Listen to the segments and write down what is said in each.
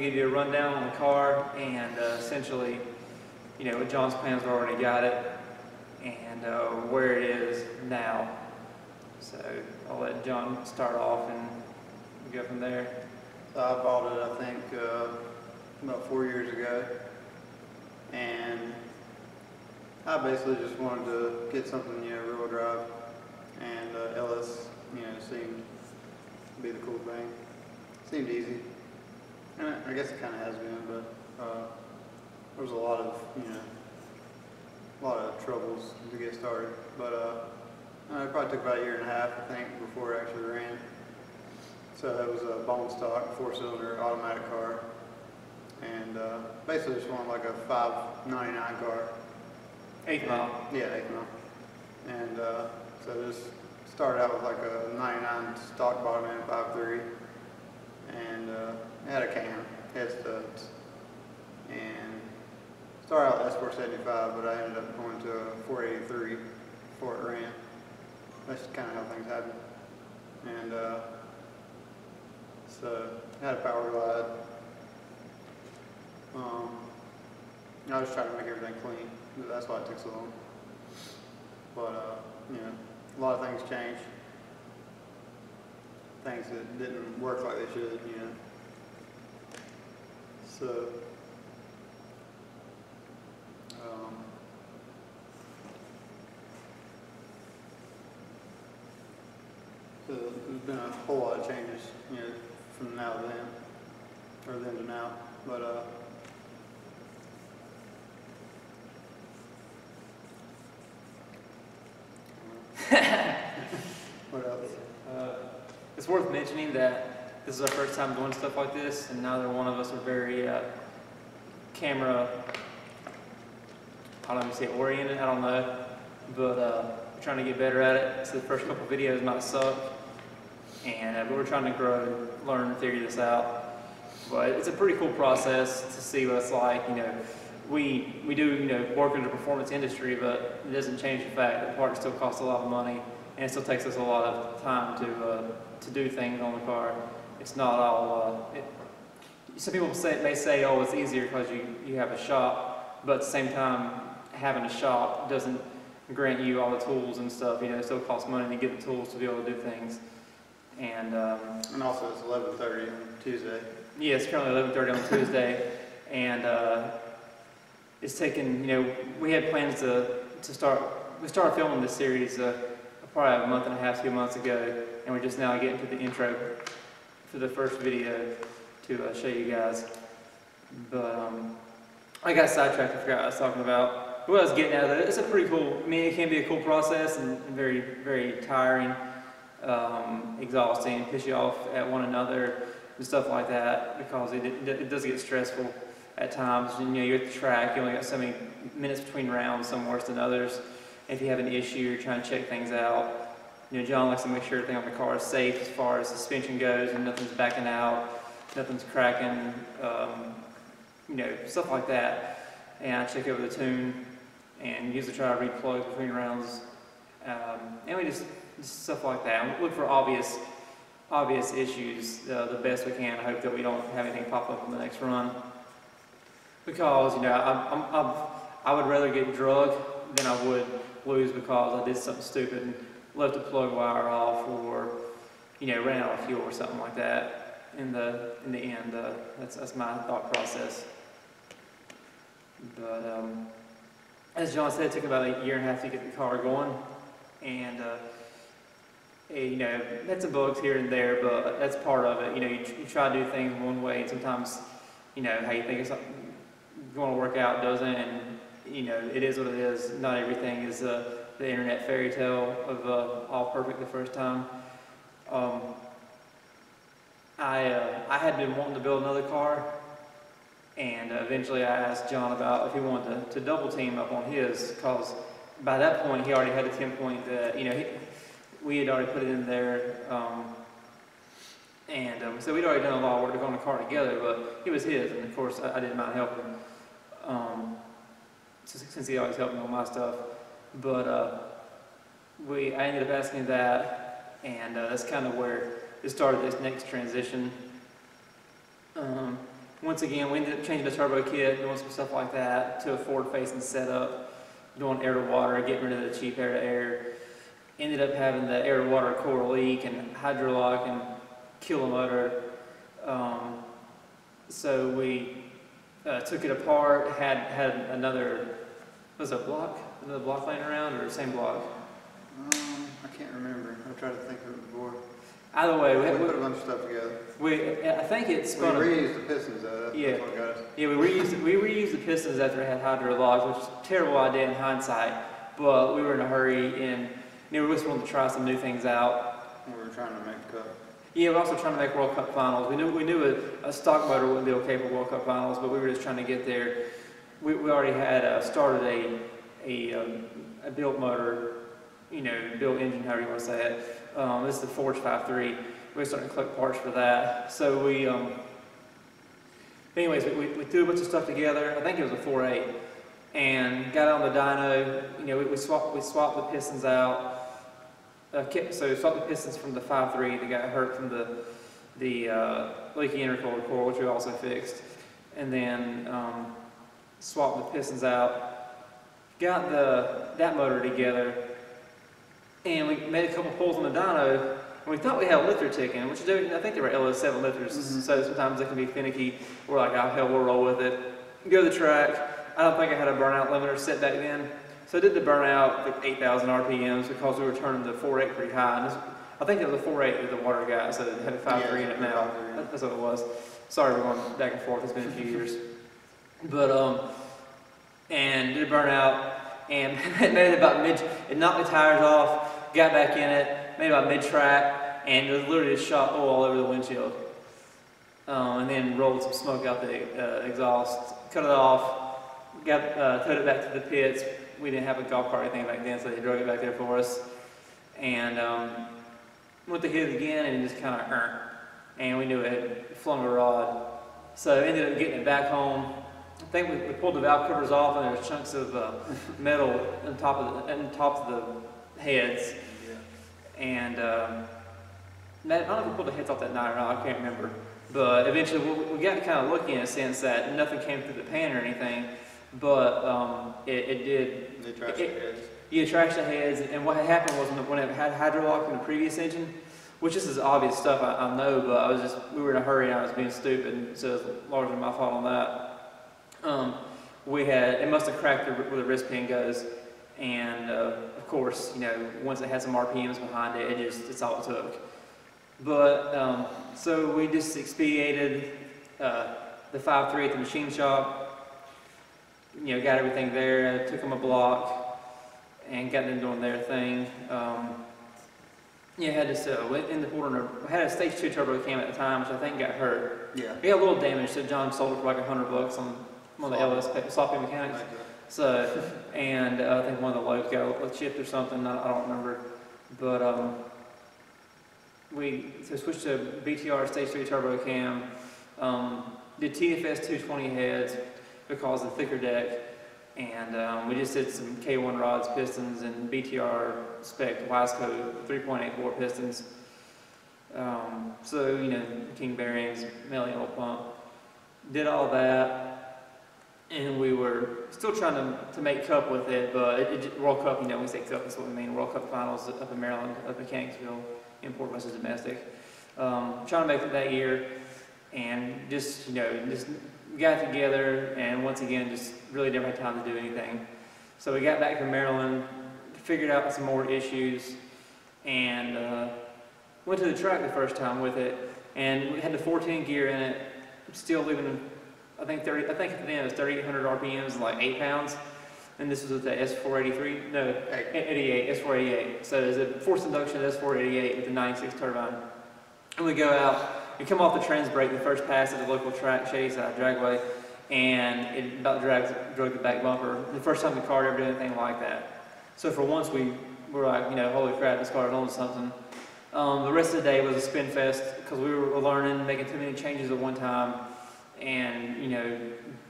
to give you a rundown on the car and essentially, you know, what John's plans are, already got it, and where it is now. So I'll let John start off and go from there. So I bought it, I think, about 4 years ago, and I basically just wanted to get something, you know, rear-wheel drive, and LS, you know, seemed to be the cool thing. Seemed easy, and I guess it kind of has been, but there was a lot of, you know, a lot of troubles to get started. But it probably took about 1.5 years, I think, before it actually ran. So it was a bone stock 4-cylinder automatic car, and basically just wanted like a 599 car. 8th mile. Yeah, 8th mile. And so just started out with like a 99 stock bottom end 5.3, and it had a cam, had studs, and started out with S475, but I ended up going to a 483 before it ran. That's kind of how things happen. And so it had a power glide. I was trying to make everything clean. That's why it took so long. But you know, a lot of things changed. Things that didn't work like they should, you know. So so there's been a whole lot of changes, you know, from now to then, or then to now. But what else? It's worth mentioning that this is our first time doing stuff like this, and neither one of us are very camera, I don't know, say oriented, I don't know, but we're trying to get better at it. So the first couple videos might suck, and but we're trying to grow, learn, and figure this out. But it's a pretty cool process to see what it's like. You know, we do, you know, work in the performance industry, but it doesn't change the fact that parts still cost a lot of money, and it still takes us a lot of time to do things on the car. It's not all. Some people may say, oh, it's easier because you have a shop, but at the same time, having a shop doesn't grant you all the tools and stuff. You know, it still costs money to get the tools to be able to do things. And also it's 11:30 on Tuesday. Yeah, it's currently 11:30 on Tuesday, and it's taken, you know, we had plans to start. We started filming this series probably a month and a half, 2 months ago, and we're just now getting to the intro for the first video to show you guys. But I got sidetracked. I forgot what I was talking about. What I was getting at, it's a pretty cool. I mean, it can be a cool process and very, very tiring, exhausting, piss you off at one another and stuff like that, because it does get stressful at times. You know, you're at the track, you only got so many minutes between rounds, some worse than others. If you have an issue, you're trying to check things out. You know, John likes to make sure everything on the car is safe as far as suspension goes, and nothing's backing out, nothing's cracking, you know, stuff like that. And I check over the tune and usually try to read plugs between rounds. And we just stuff like that. And look for obvious issues the best we can. I hope that we don't have anything pop up on the next run. Because, you know, I would rather get drugged than I would lose because I did something stupid and left a plug wire off, or, you know, ran out of fuel or something like that. In the end, that's my thought process. But as John said, it took about 1.5 years to get the car going, and you know, had some bugs here and there, but that's part of it. You know, you try to do things one way, and sometimes, you know, how you think it's going to work out doesn't, and you know, it is what it is. Not everything is the internet fairy tale of all perfect the first time. I had been wanting to build another car, and eventually I asked John about if he wanted to double team up on his, because by that point he already had a 10-point that, you know, we had already put it in there, and so we'd already done a lot of work to go on the car together, but it was his, and of course I didn't mind helping, since he always helped me on my stuff. But I ended up asking that, and that's kind of where it started this next transition. When once again, we ended up changing the turbo kit, doing some stuff like that to a forward-facing setup, doing air to water, getting rid of the cheap air to air. Ended up having the air to water core leak and hydrolock and kill the motor. So we took it apart, had another, was it another block laying around, or the same block? I can't remember. I tried to think of it before. Either way, We put a bunch of stuff together. I think it's We going to... reused the pistons though. Yeah. That's what got us. Yeah, we reused the pistons after it had hydrolock, which is a terrible idea in hindsight, but we were in a hurry and we just wanted to try some new things out. We were trying to make the cut. Yeah, we're also trying to make World Cup finals. We knew a stock motor wouldn't be okay for World Cup finals, but we were just trying to get there. We already had started a built motor, built engine, however you want to say it. This is the Forge 5.3. We were starting to collect parts for that. So anyways, we threw a bunch of stuff together. I think it was a 4.8, and got on the dyno. We swapped the pistons out. So we swapped the pistons from the 5.3 that got hurt from the leaky intercooler core, which we also fixed, and then swapped the pistons out. Got that motor together, and we made a couple pulls on the dyno. And we thought we had a lifter ticking, which I think they were LS7 lifters, so sometimes they can be finicky. We're like, oh hell, we'll roll with it. Go to the track. I don't think I had a burnout limiter set back then. So I did the burnout like 8,000 RPMs because we were turning the 4.8 pretty high. And I think it was a 4.8 that the water got, so it had a 5.3 in it now. That's what it was. Sorry, we're going back and forth. It's been a few years. But, and did a burnout, and made it about it knocked the tires off, got back in it, made it about mid-track, and it literally just shot oil all over the windshield. And then rolled some smoke out the exhaust, cut it off, towed it back to the pits. We didn't have a golf cart or anything back then, so they drove it back there for us. And went to hit it again, and it just kind of and we knew it had flung a rod. So ended up getting it back home. I think we pulled the valve covers off, and there was chunks of metal on top of the heads. Yeah. And I don't know if we pulled the heads off that night or not. I can't remember. But eventually, we got kind of lucky in a sense that nothing came through the pan or anything. But it did. They trashed the heads. Yeah, trashed the heads. And what had happened was when it had hydrolock in the previous engine, which this is obvious stuff I know, but we were in a hurry and I was being stupid, so it's largely my fault on that. It must have cracked where the wrist pin goes, and of course, once it had some RPMs behind it, it's all it took. But so we just expedited the 5.3 at the machine shop. Got everything there, took them a block, and got them doing their thing. Had this, had a stage 2 turbo cam at the time, which I think got hurt. Yeah. We got a little damage, so John sold it for like $100 on one of the LS Sloppy Mechanics. So, and I think one of the lobes got chipped or something, I don't remember. But we switched to BTR stage 3 turbo cam, did TFS 220 heads, because of the thicker deck, and we just did some K1 rods, pistons, and BTR spec Wiseco 3.8 bore pistons. So king bearings, manual pump, did all that, and we were still trying to make Cup with it, but World Cup, when we say Cup, that's what we mean. World Cup finals up in Maryland, up in Mechanicsville, import versus domestic. Trying to make it that year, and just got together, and once again, just really never had time to do anything. So we got back to Maryland, figured out some more issues, and went to the track the first time with it, and we had the 14 gear in it, still leaving, I think at the end it was 3,800 RPMs, like 8 pounds, and this was with the S483, no, 88, S488. So it's a forced induction S488 with the 96 turbine. And we go out, we come off the trans brake the first pass at the local track, Shadyside Dragway, and it about drug the back bumper. The first time the car ever did anything like that. So for once we were like, holy crap, this car is on something. The rest of the day was a spin fest because we were learning, making too many changes at one time, and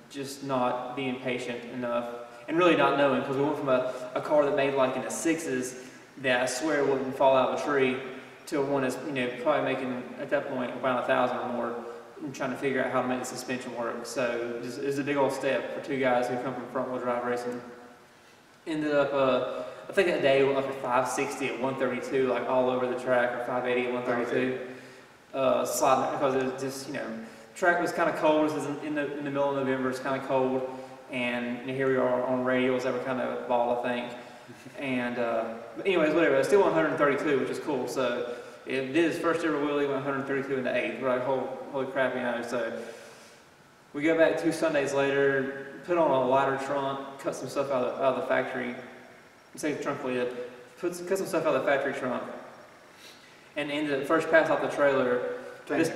just not being patient enough, and really not knowing, because we went from a car that made like in the 6s that I swear wouldn't fall out of a tree, to one that's probably making at that point around 1,000 or more, trying to figure out how to make the suspension work. So it's a big old step for two guys who come from front wheel drive racing. Ended up, I think that day we went like a 560 at 132, like all over the track, or 580 at 132. Sliding, because it was just, you know, track was kind of cold. This is in the middle of November. It's kind of cold, and here we are on radials that were kind of ball, I think. And but anyways, whatever. It's still 132, which is cool. So it did his first ever wheelie, went 132 in the eighth. We're like, holy crap, you know. So we go back 2 Sundays later, put on a lighter trunk, cut some stuff out of the factory, say the trunk lid, cut some stuff out of the factory trunk, and ended up first pass off the trailer. Change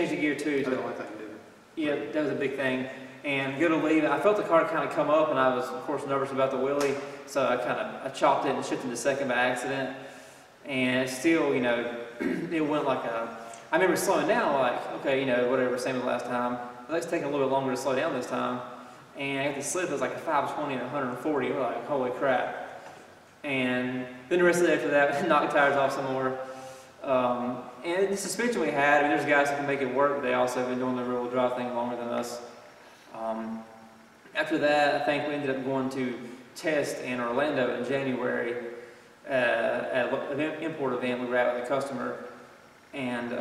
the gear too. That's the only thing to do. Yeah, that was a big thing. And go to leave, I felt the car kind of come up, and I was, of course, nervous about the wheelie, so I chopped it and shifted to second by accident. And still, you know, it went like I remember slowing down, like, okay, you know, whatever, same as the last time. But it's taking a little bit longer to slow down this time. And at the slip, it was like a 520 and 140. We're like, holy crap. And then the rest of the day after that, knocked the tires off some more. And the suspension we had, I mean, there's guys that can make it work, but they also have been doing the rear-wheel drive thing longer than us. After that, I think we ended up going to test in Orlando in January at an import event we were at with a customer. And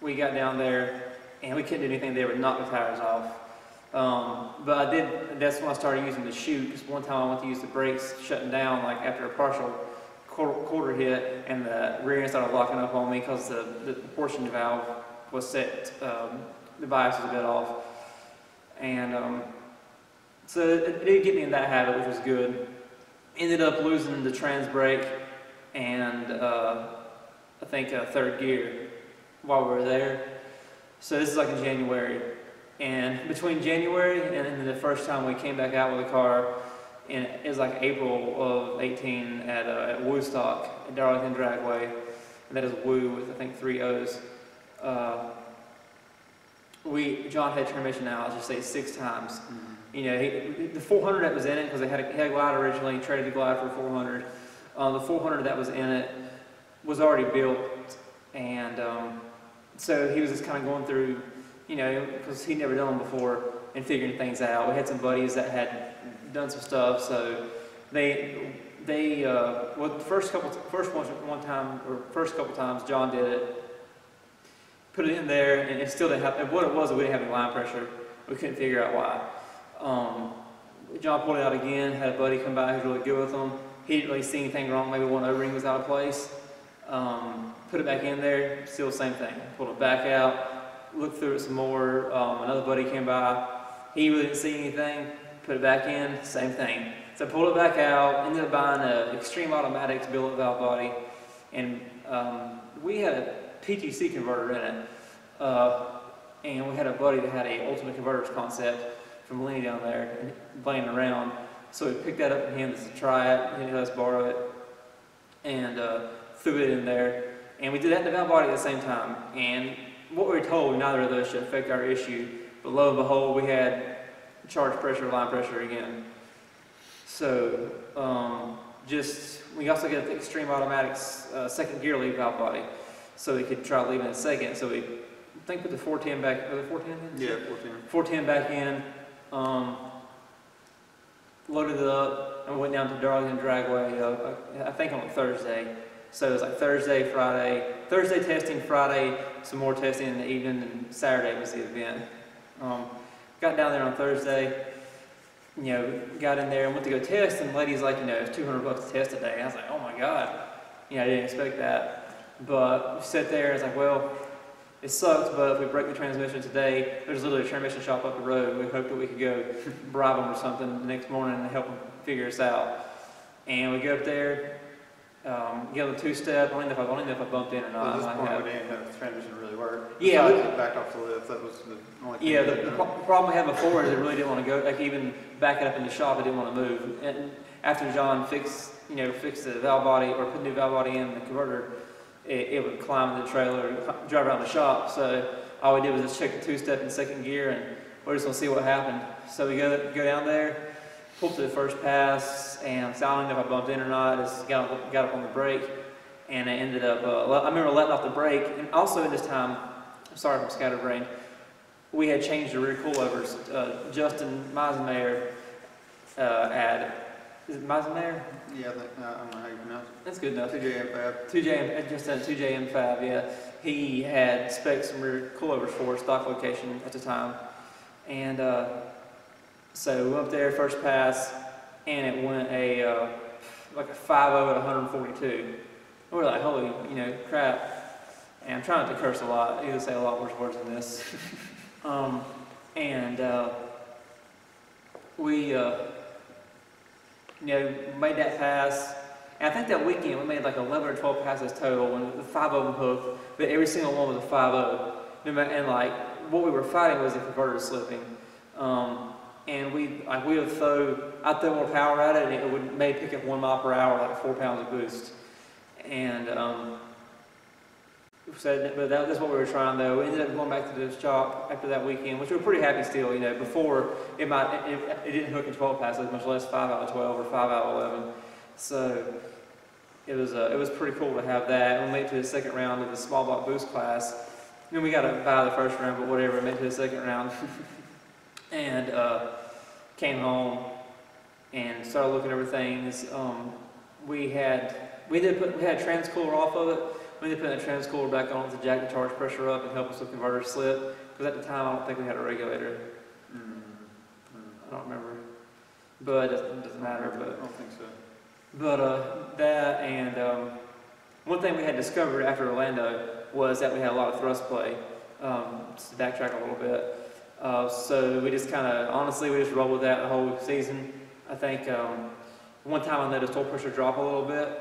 we got down there, and we couldn't do anything there but knock the tires off. But that's when I started using the chute, because one time I went to use the brakes shutting down, like after a partial quarter hit, and the rear end started locking up on me because the portion valve was set, the bias was a bit off. And so it did get me in that habit, which was good. Ended up losing the trans brake and I think third gear while we were there. So this is like in January. And between January and then the first time we came back out with the car, and it was like April of 18 at Woodstock at Darlington Dragway, and that is Woo with I think 3 O's. John had transmission now, I'll just say 6 times. Mm-hmm. You know, the 400 that was in it, because he had a Glide originally, traded the Glide for 400. The 400 that was in it was already built, and so he was just kind of going through, you know, because he'd never done them before, and figuring things out. We had some buddies that had done some stuff, so well, the first couple times John did it, put it in there, and it still didn't have, and what it was, we didn't have any line pressure. We couldn't figure out why. John pulled it out again, had a buddy come by who's really good with them. He didn't really see anything wrong, maybe one O-ring was out of place. Put it back in there, still the same thing. Pulled it back out, looked through it some more. Another buddy came by, he really didn't see anything. Put it back in, same thing. So I pulled it back out, ended up buying an Extreme Automatics billet valve body, and we had a PTC converter in it, and we had a buddy that had a Ultimate Converters concept from Lenny down there and laying around. So we picked that up from him to try it, he let us borrow it, and threw it in there. And we did that in the valve body at the same time. And what we were told, neither of those should affect our issue, but lo and behold, we had charge pressure, line pressure again. So we also got the Extreme Automatics second gear lead valve body, so we could try leaving in a second. So we put the 410 back. Are the 410? Yeah, 410. 410 back in. Loaded it up and went down to Darlington Dragway. I think on a Thursday. So it was like Thursday testing, Friday some more testing in the evening, and Saturday was the event. Got down there on Thursday, you know, got in there and went to go test, and the lady's like, you know, it's $200 to test today. And I was like, oh my God, you know, I didn't expect that. But we sat there and it's like, well, it sucks, but if we break the transmission today, there's literally a transmission shop up the road. We hoped that we could go bribe them or something the next morning and help them figure us out. And we go up there, get on the 2-step. I don't know if I bumped in or not. At this point, we didn't have the transmission really work. Yeah. So it backed off the lift. That was the only thing. Yeah, the problem we had before is it really didn't want to go, like even back it up in the shop, it didn't want to move. And after John fixed the valve body, or put a new valve body in the converter, it would climb the trailer and drive around the shop. So all we did was just check the 2-step in second gear, and we're just going to see what happened. So we go down there, pulled to the first pass, and I don't know if I bumped in or not. I just got up on the brake, and I ended up, I remember letting off the brake. And also at this time, I'm sorry if I'm scatterbrained, we had changed the rear coilovers. Justin Meisenmayer is it Meisenmayer? Yeah, I think, I don't know how you pronounce That's good enough. it. 2JM Fab. 2J, just a 2JM Fab, yeah. He had specced some rear coilovers for stock location at the time. And so we went up there first pass, and it went like a 5.0 at 142. We were like, holy, crap. And I'm trying not to curse a lot. I either say a lot worse words than this. We made that pass. And I think that weekend we made like 11 or 12 passes total, and the 5 of them hooked, but every single one was a 5.0. And like what we were fighting was the converter slipping. And I'd throw more power at it, and it would maybe pick up 1 mile per hour, like 4 pounds of boost. And but that's what we were trying though. We ended up going back to the shop after that weekend, which we were pretty happy still. Before it didn't hook in 12 passes, much less 5 out of 12 or 5 out of 11. So it was pretty cool to have that. And we made it to the second round of the small block boost class. And we got to buy the first round, but whatever. Made it to the second round, and came home and started looking at everything. We had a transcooler off of it. We ended up putting a transcooler back on to jack the charge pressure up and help us with converter slip. Because at the time, I don't think we had a regulator. I don't remember, but it doesn't matter. But I don't think so. But that and one thing we had discovered after Orlando was that we had a lot of thrust play. Just to backtrack a little bit. So we just honestly, we just rolled with that the whole season. I think one time I noticed oil pressure drop a little bit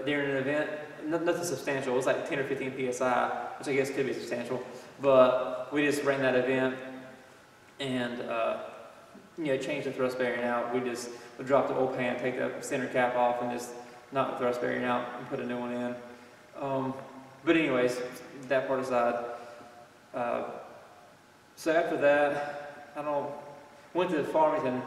during an event. Nothing substantial. It was like 10 or 15 psi, which I guess could be substantial. But we just ran that event and changed the thrust bearing out. We dropped the oil pan, take the center cap off, and just knock the thrust bearing out and put a new one in. But anyways, that part aside. So after that, went to Farmington,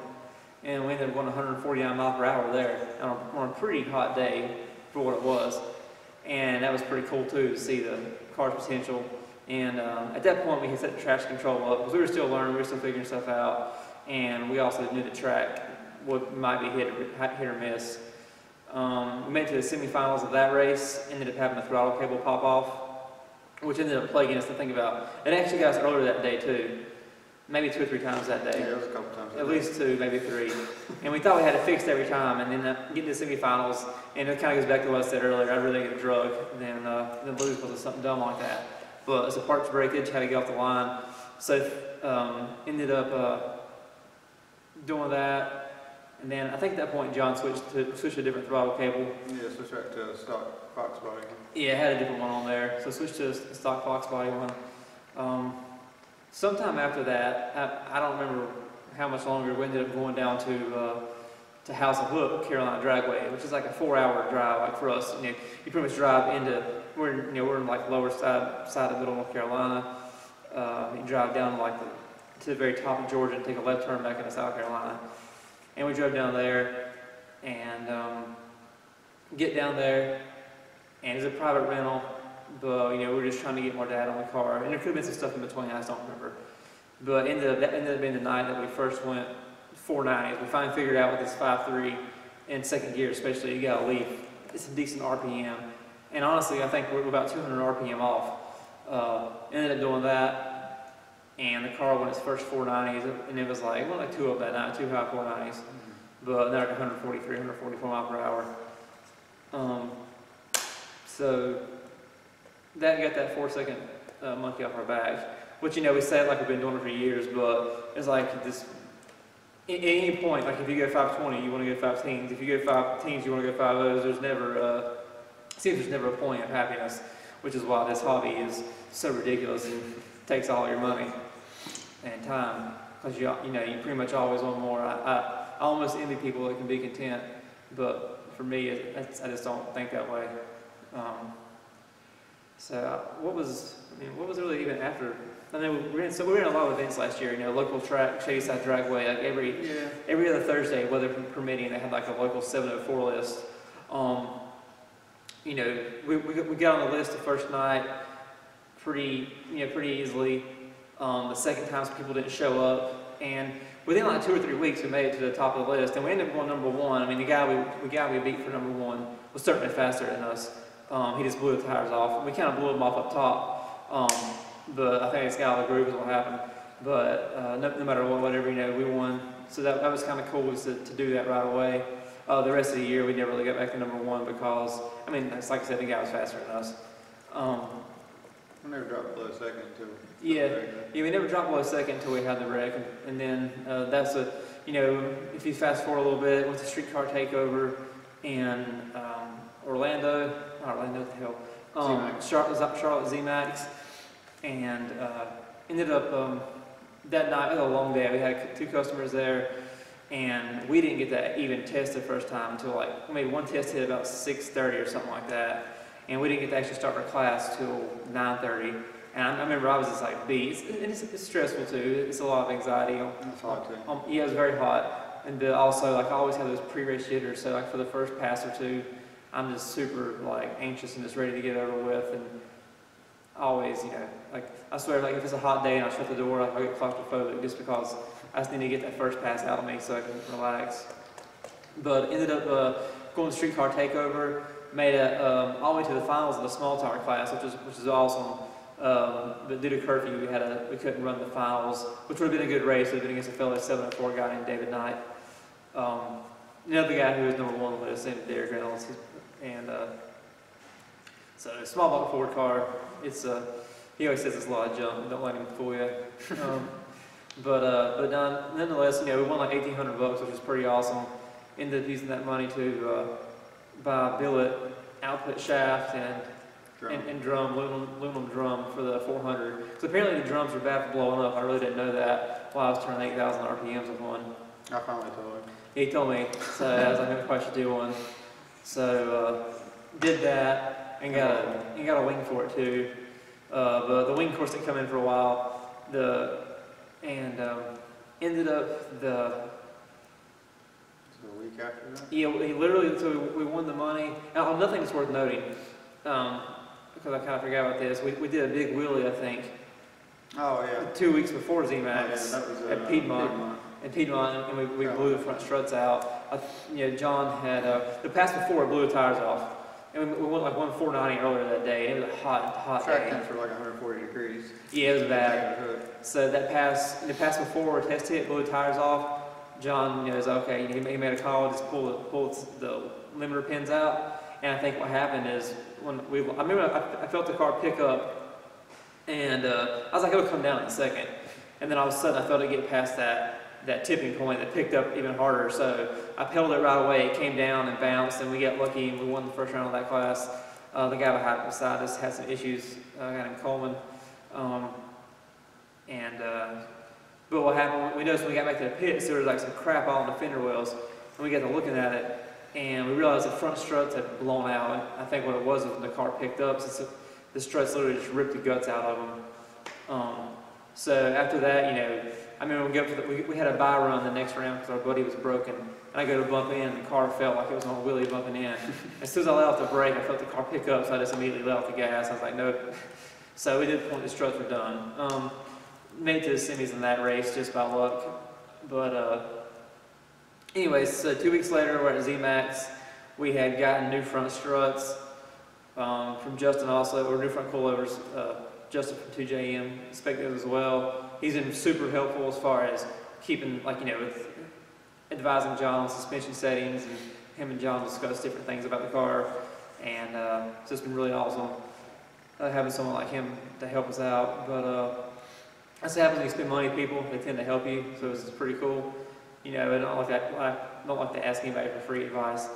and we ended up going 149 miles per hour there on a pretty hot day for what it was. And that was pretty cool too, to see the car's potential. And at that point, we had set the traction control up because we were still learning, we were still figuring stuff out, and we also knew the track might be hit or miss. We made it to the semifinals of that race, ended up having the throttle cable pop off, which ended up plaguing us to think about. It actually got us earlier that day too, maybe 2 or 3 times that day. Yeah, it was a couple times. At least 2, maybe 3. And we thought we had it fixed every time, and then getting to the semifinals, and it kind of goes back to what I said earlier, I'd rather get a drug than lose because of something dumb like that. But it's a parts breakage, had to get off the line. So ended up doing that, and then I think at that point John switched to a different throttle cable. Yeah, switched back to a stock Fox body. Yeah, it had a different one on there, so switched to a stock Fox body one. Sometime after that, I don't remember how much longer, we ended up going down to House of Hook, Carolina Dragway, which is like a 4-hour drive. Like for us, you pretty much drive we're in like lower side of middle North Carolina. You drive down to the very top of Georgia and take a left turn back into South Carolina. And we drove down there and get down there, and it's a private rental. But we were just trying to get more data on the car, and there could have been some stuff in between. I just don't remember. But that ended up being the night that we first went 490s. We finally figured out with this 5.3 in second gear, especially, you got to leave. It's a decent RPM, and honestly, I think we're about 200 RPM off. Ended up doing that, and the car went its first 490s, and it was like, well, like 2 up that night, 2 high 490s, but they're like 143, 144 mile per hour. So that got that 4-second monkey off our back, which we say it like we've been doing it for years, but it's like this. At any point, like if you go 520, you want to go 5 teens. If you go 5 teens, you want to go 5 O's. There's never seems there's never a point of happiness, which is why this hobby is so ridiculous and takes all your money and time, because you pretty much always want more. I almost envy people that can be content, but for me, I just don't think that way. So what was really even after? I mean, we were in a lot of events last year. Local track, Shadyside Dragway, like every other Thursday, weather permitting, they had like a local 704 list. We got on the list the first night pretty easily. The second time, some people didn't show up, and within like 2 or 3 weeks, we made it to the top of the list, and we ended up going #1. I mean, the guy we beat for #1 was certainly faster than us. He just blew the tires off. We kind of blew him off up top, but I think it's got out of the groove is what happened. But no matter what, whatever, we won. So that was kind of cool was to do that right away. The rest of the year, we never really got back to #1 because, I mean, it's like I said, the guy was faster than us. We never dropped below second until. Yeah, we never dropped below second until we had the wreck, and then that's if you fast forward a little bit, went to Streetcar Takeover in Orlando, not Orlando, what the hell, Charlotte ZMAX, and ended up that night. It was a long day. We had 2 customers there, and we didn't get to even test the first time until like maybe one test hit about 6:30 or something like that, and we didn't get to actually start our class till 9:30. And I remember I was just like beat. It's stressful too. It's a lot of anxiety. It's hot too. Yeah, it was very hot, and also like I always have those pre-race jitters. So like for the first pass or two, I'm just super like anxious and just ready to get over with. And always, like I swear, like if it's a hot day and I shut the door, like I get claustrophobic just because I just need to get that first pass out of me so I can relax. But ended up going to Streetcar Takeover, made it all the way to the finals of the small tire class, which is awesome. But due to curfew, we couldn't run the finals, which would have been a good race. It would have been against a fellow 704 guy named David Knight. Another guy who was #1 on the list, named Derek Reynolds, and so small block Ford car. It's he always says it's a lot of junk. Don't let him fool you. But nonetheless, we won like $1,800, which was pretty awesome. Ended up using that money to buy a billet output shaft and aluminum drum for the 400. So apparently the drums were bad for blowing up. I really didn't know that while I was turning 8,000 RPMs with one. I finally told him. He told me, so I was like, maybe I should do one. So did that and got a wing for it too. But the wing course didn't come in for a while. Ended up A week after that? Yeah, he literally, so we won the money. Now, nothing that's worth noting, because I kind of forgot about this. We did a big wheelie, I think, Oh, yeah. 2 weeks before ZMAX That was at Piedmont. In Piedmont, and we blew the front struts out. John had, the pass before, it blew the tires off. And we went like 490 earlier that day, and it was a hot Track day. temps for like 140 degrees. Yeah, it was bad. So the pass before, test hit, blew the tires off. John is okay. He made a call, just pull the limiter pins out. And I think what happened is I remember I felt the car pick up, and I was like, it'll come down in a second. And then all of a sudden, I felt it get past that tipping point that picked up even harder. So I pedaled it right away. It came down and bounced, and we got lucky and we won the first round of that class. The guy beside us had some issues. A guy named Coleman. But what happened, we noticed when we got back to the pits, there was like some crap all in the fender wells. And we got to looking at it, and we realized the front struts had blown out. And I think what it was when the car picked up, since the struts literally just ripped the guts out of them. So after that, I remember we had a buy run the next round because our buddy was broken. And I go to bump in, and the car felt like it was on a wheelie bumping in. As soon as I let off the brake, I felt the car pick up, so I just immediately let off the gas. I was like, nope. So we did point the struts were done. Made it to the semis in that race just by luck. But anyways, so 2 weeks later, we're at ZMAX. We had gotten new front struts from Justin also, or new front coilovers. Justin from 2JM expected as well. He's been super helpful as far as keeping, with advising John on suspension settings, and him and John discuss different things about the car. And so it's been really awesome having someone like him to help us out. But that's what happens when you spend money, people. They tend to help you, so it's pretty cool. I don't like to ask anybody for free advice.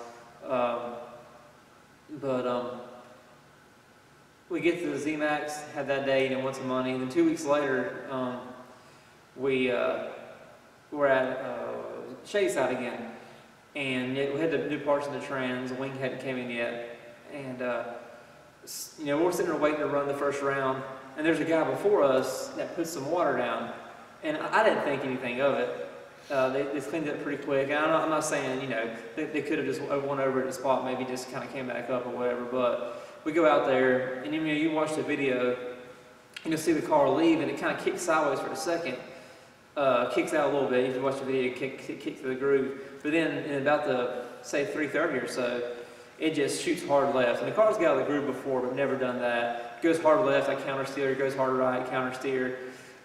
We get to the ZMAX, had that day, won some money. And then 2 weeks later, we were at Shadyside again. And we had the new parts in the trans, the wing hadn't came in yet. And, we're sitting there waiting to run the first round. And there's a guy before us that put some water down. And I didn't think anything of it. They cleaned it up pretty quick. And I'm not saying, they could have just won over at the spot, maybe just kind of came back up or whatever. But we go out there, and you watch the video, and you'll see the car leave, and it kind of kicks sideways for a second, kicks out a little bit. If you watch the video, kick through the groove. But then in about the, say, 330 or so, it just shoots hard left. And the car's got out of the groove before, but never done that. It goes hard left, I counter steer. It goes hard right, counter steer.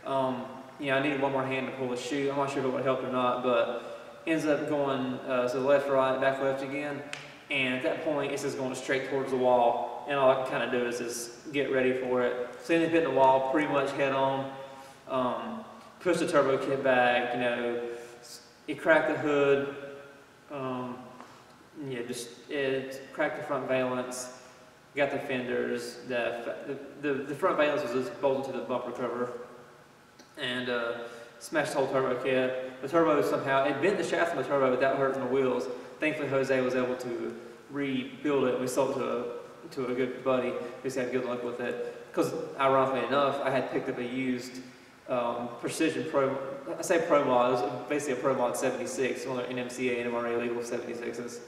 I needed one more hand to pull the chute. I'm not sure if it would help or not, but ends up going so left, right, back, left again. And at that point, it's just going straight towards the wall. And all I can kind of do is just get ready for it. So I ended up hitting the wall pretty much head on. Pushed the turbo kit back, it cracked the hood. It cracked the front valence. Got the fenders. The front valence was just bolted to the bumper cover. And smashed the whole turbo kit. The turbo somehow, it bent the shaft on the turbo without hurting the wheels. Thankfully, Jose was able to rebuild it. We sold it to a good buddy who's had good luck with it. Because, ironically enough, I had picked up a used Precision Pro, I say Pro Mod, it was basically a Pro Mod 76, one of the NMCA NMRA legal 76s.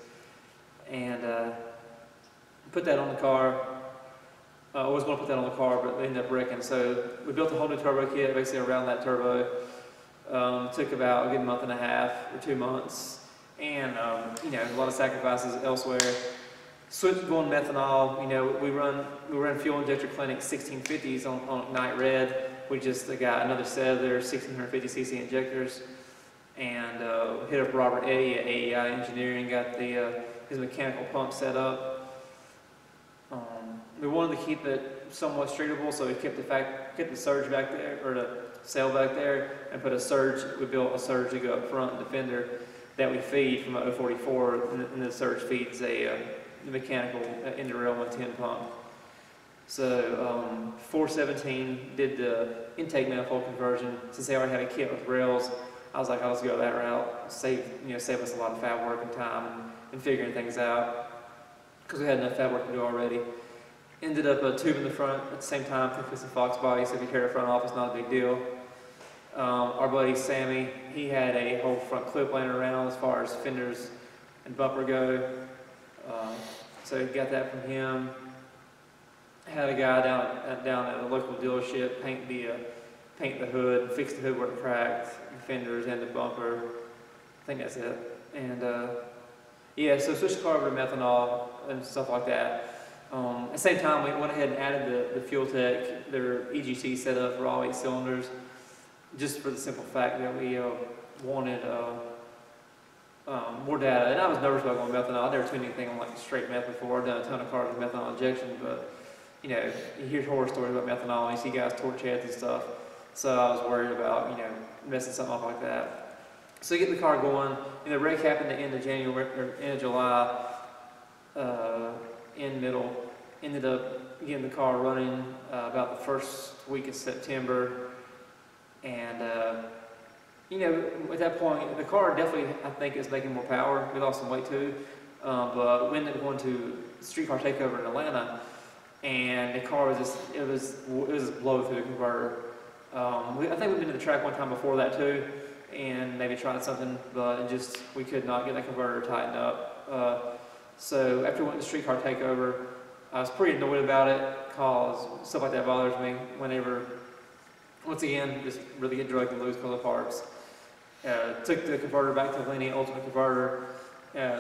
And put that on the car. I was going to put that on the car, but they ended up wrecking. So we built a whole new turbo kit, basically around that turbo. Took about a good month and a half or 2 months. And, a lot of sacrifices elsewhere. Switched going methanol. We run fuel injector clinic 1650s on Night Red. We just got another set of their 1650cc injectors. And hit up Robert Eddy at AEI Engineering, got his mechanical pump set up. We wanted to keep it somewhat streetable, so we kept the surge back there, or the sail back there, and put a surge. We built a surge to go up front, the fender, that we feed from a 044, and the surge feeds the mechanical Indurail 110 pump. So 417 did the intake manifold conversion. Since they already had a kit with rails, I was like, let's go that route. Save us a lot of fab work and time and figuring things out, because we had enough fab work to do already. Ended up tubing the front at the same time, took this in Fox body, so if you carry a front office, not a big deal. Our buddy Sammy, he had a whole front clip laying around as far as fenders and bumper go. So got that from him. Had a guy down at a local dealership paint the hood, fix the hood where it cracked, the fenders and the bumper. I think that's it. And so switched the car over to methanol and stuff like that. At the same time, we went ahead and added the Fuel Tech, their EGT setup for all 8 cylinders, just for the simple fact that we wanted more data. And I was nervous about going methanol. I'd never tuned anything on like straight meth before. I've done a ton of cars with methanol injection, but you hear horror stories about methanol and you see guys torch heads and stuff. So I was worried about, messing something up like that. So get the car going, and the wreck happened at the end of January, or end of July, middle. Ended up getting the car running about the first week of September. And, at that point, the car definitely, I think, is making more power. We lost some weight too. But we ended up going to Streetcar Takeover in Atlanta. And the car was just, it was blow through the converter. I think we've been to the track one time before that too, and maybe tried something, but we could not get the converter tightened up. So after we went to Streetcar Takeover, I was pretty annoyed about it, cause stuff like that bothers me whenever, once again, just really get drugged and lose color parts. Took the converter back to Lenny, Ultimate Converter,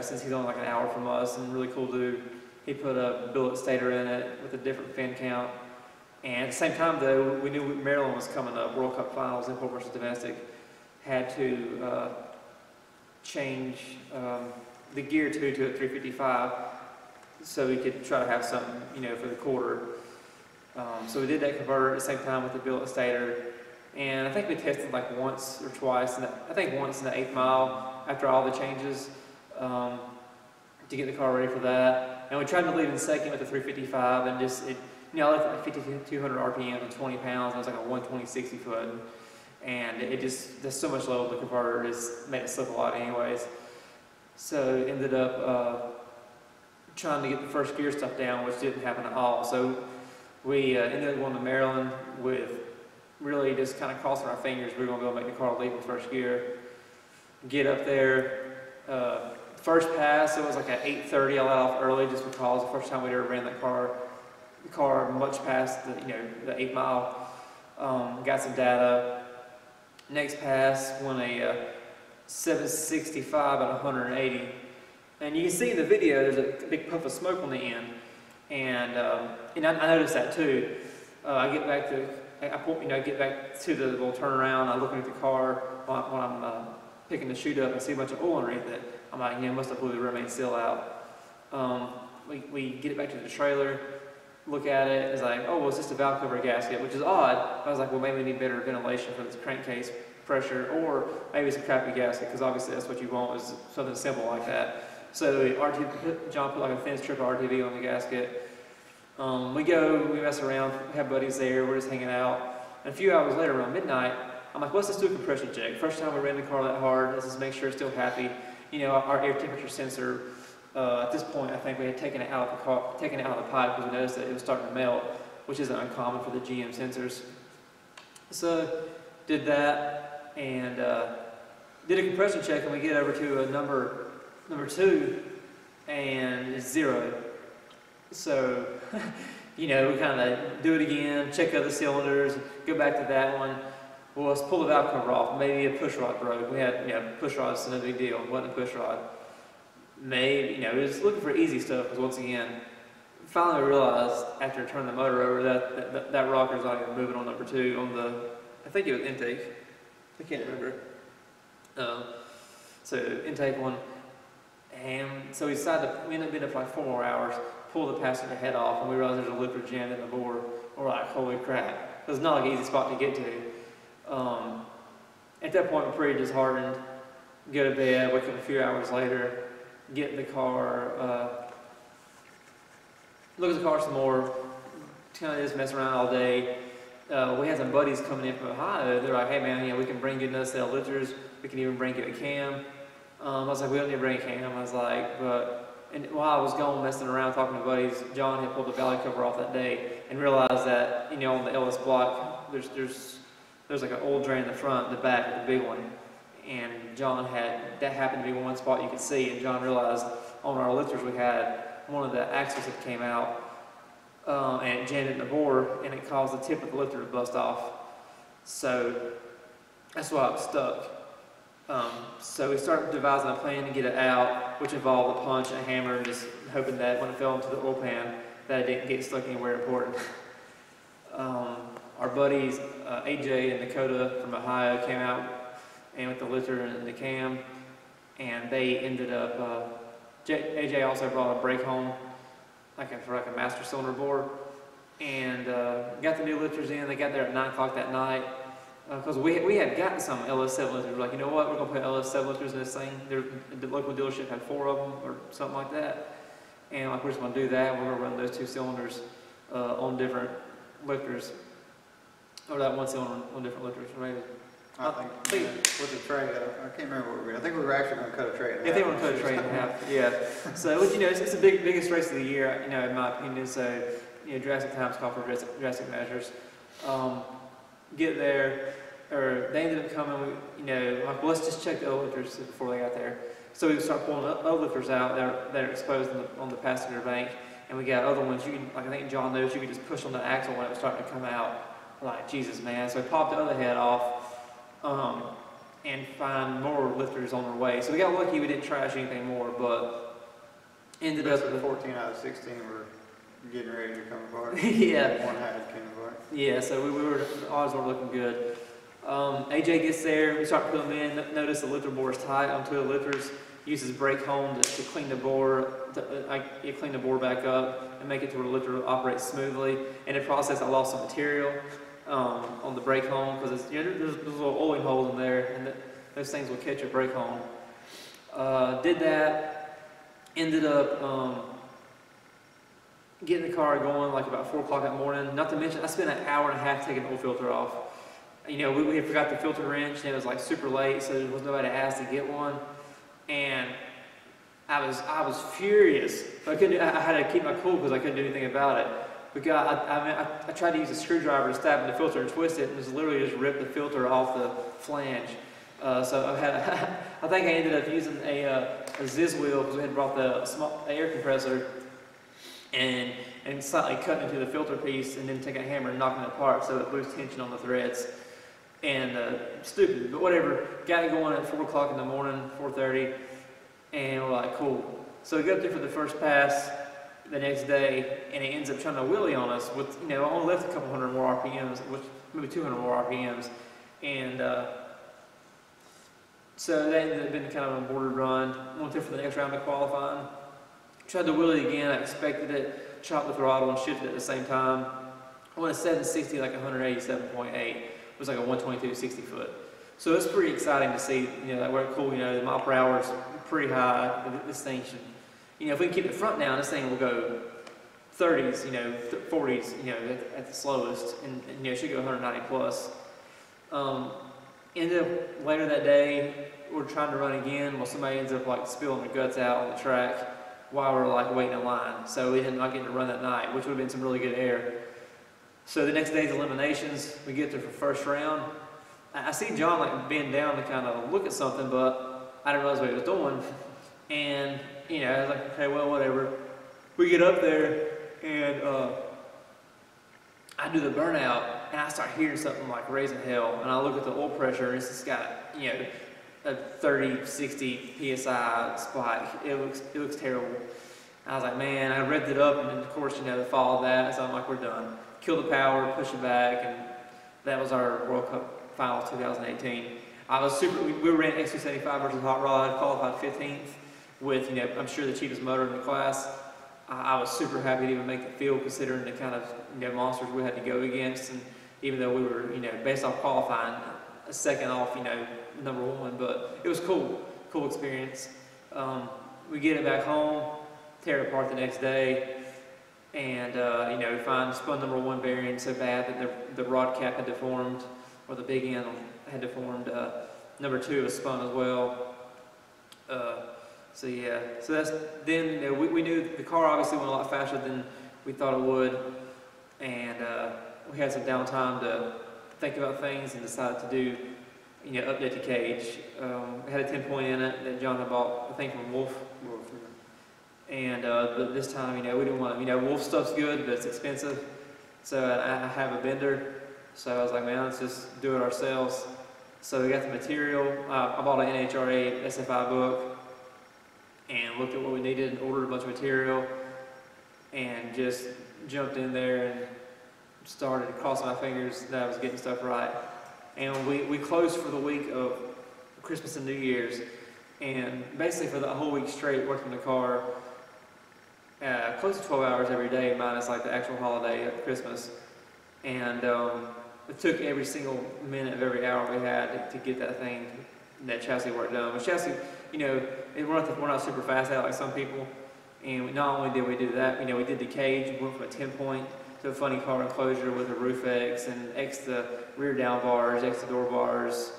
since he's only like an hour from us, and really cool dude. He put a billet stator in it with a different fin count. And at the same time though, we knew Maryland was coming up, World Cup Finals, import versus domestic. Had to change the gear to a 355 so we could try to have something, for the quarter. So we did that converter at the same time with the billet stator. And I think we tested like once or twice, I think once in the 8th mile after all the changes to get the car ready for that. And we tried to leave in second with the 355 and I left at like 5,200 RPM and 20 pounds, and it was like a 120 60 foot. And there's so much lower the converter, it just made it slip a lot anyways. So ended up trying to get the first gear stuff down, which didn't happen at all. So we ended up going to Maryland with really just kind of crossing our fingers. We were going to go make the car leave in first gear. Get up there, first pass, it was like at 8:30. I let off early just because the first time we'd ever ran that car, the car much past the 8 mile. got some data. Next pass went a 765 at 180. And you can see in the video there's a big puff of smoke on the end. And I noticed that too. I get back to, I get back to the little turnaround. I look at the car when I'm picking the chute up and see a bunch of oil underneath it. I'm like, yeah, must have blew the remain seal out. We get it back to the trailer, look at it. It's like, oh, well, it's just a valve cover gasket, which is odd. I was like, well, maybe we need better ventilation for this crankcase pressure, or maybe it's a crappy gasket, because obviously that's what you want, is something simple like that. So John put like a thin strip of RTV on the gasket. We mess around, have buddies there, we're just hanging out. And a few hours later, around midnight, I'm like, let's just do a compression check. First time we ran the car that hard, let's just make sure it's still happy. You know, our air temperature sensor, at this point, I think we had taken it out of the car, taken it out of the pipe because we noticed that it was starting to melt, which isn't uncommon for the GM sensors. So, did that, and did a compression check, and we get over to a number 2, and it's 0. So, you know, we kind of do it again, check other cylinders, go back to that one. Well, let's pull the valve cover off. Maybe a push rod broke. We had, push rod's no big deal. It wasn't a push rod. Maybe, we was looking for easy stuff, because once again, finally realized after turning the motor over that rocker's not even moving on number 2 on the, I think it was intake. I can't remember. So intake one, and so we ended up being up for like 4 more hours, pull the passenger head off, and we realized there's a lifter jammed in the bore. We're like, holy crap. It's not like an easy spot to get to. At that point, we're pretty disheartened. Go to bed, wake up a few hours later, get in the car, look at the car some more, kind of just mess around all day. We had some buddies coming in from Ohio. They're like, hey man, we can bring you another set of lifters. We can even bring you a cam. I was like, we don't need to bring a cam. I was like, and while I was gone messing around talking to buddies, John had pulled the valley cover off that day and realized that, on the LS block, there's like an old drain in the front, the back, the big one. And that happened to be one spot you could see, and John realized on our lifters we had one of the axles that came out, and it jammed in the bore, and it caused the tip of the lifter to bust off. So that's why it was stuck. So we started devising a plan to get it out, which involved a punch, a hammer, and just hoping that when it fell into the oil pan, that it didn't get stuck anywhere important. Our buddies, AJ and Dakota from Ohio, came out and with the lifter and the cam, and they ended up, AJ also brought a brake home, for a master cylinder bore, and got the new lifters in. They got there at 9 o'clock that night, because we had gotten some LS7 lifters. We're like, you know what, we're going to put LS7 lifters in this thing. The local dealership had 4 of them, or something like that, and we're just going to do that. We're going to run those 2 cylinders on different lifters, or that 1 cylinder on different lifters, maybe. I think with the tray, I can't remember what we did. I think we were actually going to cut a tray in half. Yeah, they were going to cut a tray in half, yeah. So, it's the biggest race of the year, in my opinion, so, drastic times call for drastic measures. Get there, or they ended up coming, like, well, let's just check the lifters before they got there. So we start pulling other lifters out that are exposed on the passenger bank, and we got other ones, I think John knows, you could just push on the axle when it was starting to come out. We're like, Jesus, man. So we popped the other head off, and find more lifters on their way. So we got lucky we didn't trash anything more, but ended up with 14 out of 16 were getting ready to come apart. Yeah. One had came apart. Yeah, so the odds were looking good. AJ gets there, we start putting them in, notice the lifter bore is tight on 2 of the lifters, uses brake home to clean the bore, clean the bore back up and make it to where the lifter operates smoothly. In the process, I lost some material on the brake home, because there's little oiling holes in there, and those things will catch your brake home. Did that, ended up getting the car going like about 4 o'clock that morning. Not to mention, I spent an hour and a half taking the oil filter off. We had forgot the filter wrench, and it was like super late, so there was nobody to ask to get one. And I was furious. I had to keep my cool because I couldn't do anything about it. Because I tried to use a screwdriver to stab in the filter and twist it, and just literally just ripped the filter off the flange. So I think I ended up using a Ziz wheel, because we had brought the small air compressor, and slightly cutting into the filter piece, and then taking a hammer and knocking it apart so it loses tension on the threads. And stupid, but whatever. Got it going at 4 o'clock in the morning, 4:30, and we're like, cool. So we go up there for the first pass the next day, and it ends up trying to wheelie on us with, I only left a couple hundred more RPMs, which maybe 200 more RPMs, and so that ended up being kind of a border run. Went there for the next round of qualifying. Tried to wheelie again. I expected it. Chopped the throttle and shifted at the same time. I went a 760, like 187.8. It was like a 122 60 foot. So it's pretty exciting to see. That worked cool. The mile per hour is pretty high. This thing should, if we can keep the front down, this thing will go 30s, 40s, at the slowest, and it should go 190 plus. Ended up later that day, we're trying to run again. Well, somebody ends up like spilling their guts out on the track while we're like waiting in line. So we ended up not getting to run that night, which would have been some really good air. So the next day's eliminations, we get there for first round. I see John like bend down to kind of look at something, but I didn't realize what he was doing. And I was like, okay, well, whatever. We get up there, and I do the burnout, and I start hearing something like raising hell. And I look at the oil pressure, and it's just got, a 30, 60 PSI spike. It looks terrible. I was like, man, I revved it up, and then of course, followed that. So I'm like, we're done. Kill the power, push it back, and that was our World Cup Finals 2018. I was we ran X275 versus Hot Rod, qualified 15th with, I'm sure the cheapest motor in the class. I was super happy to even make the field considering the kind of, monsters we had to go against. And even though we were, based off qualifying, a second off, number one, but it was cool experience. We get it back home, tear it apart the next day, and we find spun number one bearing so bad that the rod cap had deformed, or the big end had deformed. Number two was spun as well. So yeah, so that's then we knew the car obviously went a lot faster than we thought it would, and we had some downtime to think about things and decided to do, update the cage. It had a 10-point in it that John had bought, I think, from Wolf. And but this time, we didn't want to, Wolf stuff's good, but it's expensive. So I have a bender, so I was like, man, let's just do it ourselves. So we got the material. I bought an NHRA SFI book and looked at what we needed and ordered a bunch of material and just jumped in there and started crossing my fingers that I was getting stuff right. And we closed for the week of Christmas and New Year's, and basically for the whole week straight worked on the car close to 12 hours every day, minus like the actual holiday of Christmas. And it took every single minute of every hour we had to get that chassis work done. But chassis, we're not super fast at it like some people. And not only did we do that, we did the cage. We went from a 10-point to a funny car enclosure with a roof X and X the rear down bars, X the door bars,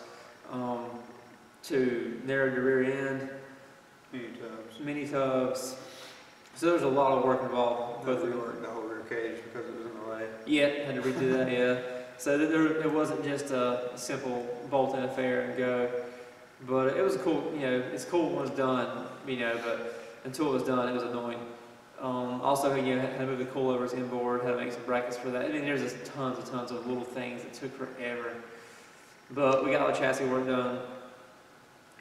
to narrow the rear end. Mini tubs. So there was a lot of work involved. Both reworked the whole rear cage because it was in the way. Yeah, had to redo that, yeah. So there wasn't just a simple bolt in affair and go. But it was cool, it's cool when it's done, but until it was done, it was annoying. Also, had to move the coilovers inboard, had to make some brackets for that. I mean, there's just tons of little things that took forever. But we got all the chassis work done.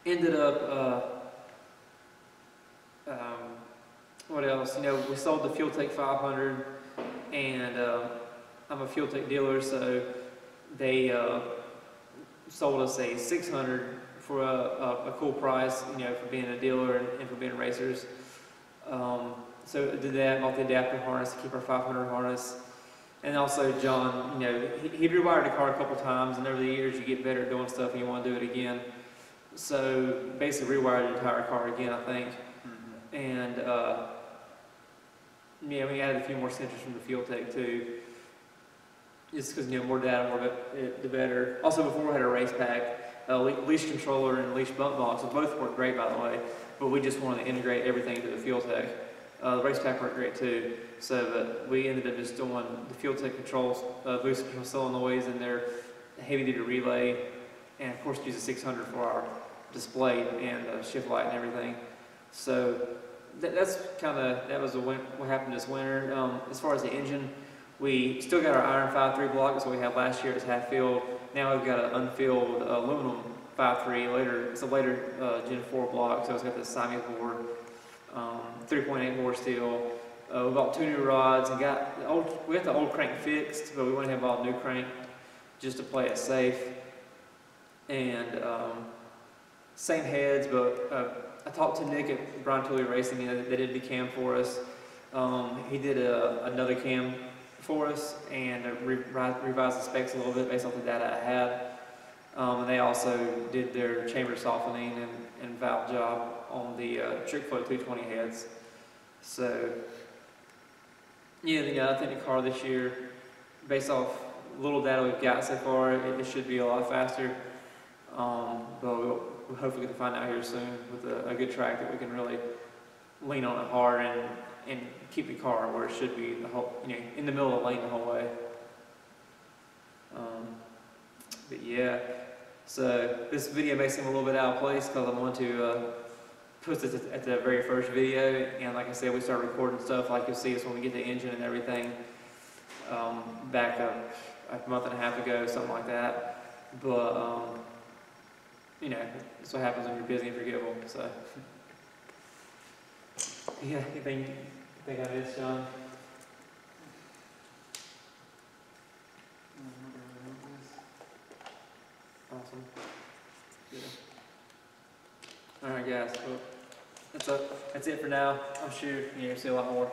Ended up, what else? We sold the Fuel-Tech 500, and I'm a Fuel-Tech dealer, so they sold us a 600 for a cool price, for being a dealer and for being racers. So I did that, bought the adapter harness to keep our 500 harness. And also John, he'd rewired the car a couple times, and over the years you get better at doing stuff and you want to do it again. So basically rewired the entire car again, I think. Mm-hmm. And we added a few more sensors from the Fuel-Tech too. Just because, more data, the better. Also before we had a race pack, leash controller and leash bump box, both work great by the way, but we just wanted to integrate everything into the Fuel-Tech. The race pack worked great too, but we ended up just doing the Fuel-Tech controls, boost control solenoids and their heavy-duty relay, and of course use a 600 for our display and shift light and everything. So that was what happened this winter. As far as the engine, we still got our iron 5.3 block, that's what we had last year. It's half filled. Now we've got an unfilled aluminum 5.3 later. It's a later Gen 4 block, so it's got the Siamese board, 3.8 bore steel. We bought 2 new rods and we got the old crank fixed, but we went ahead and bought a new crank just to play it safe. And same heads, but I talked to Nick at Brian Tooley Racing, and they did the cam for us. He did another cam for us and revised the specs a little bit based off the data I had. And they also did their chamber softening and valve job on the Trickflow 220 heads. So, yeah, I think the car this year, based off little data we've got so far, it should be a lot faster. But we'll hopefully get to find out here soon with a good track that we can really lean on it hard and keep the car where it should be, in the middle of the lane the whole way. But yeah, so this video may seem a little bit out of place because I want to put this at the very first video, and like I said, we started recording stuff like you'll see us when we get the engine and everything back a month and a half ago, something like that. But that's what happens when you're busy and forgetful. So yeah, you think I missed, John? Awesome. Yeah. All right, guys. Well, that's it for now. I'm sure you'll see a lot more.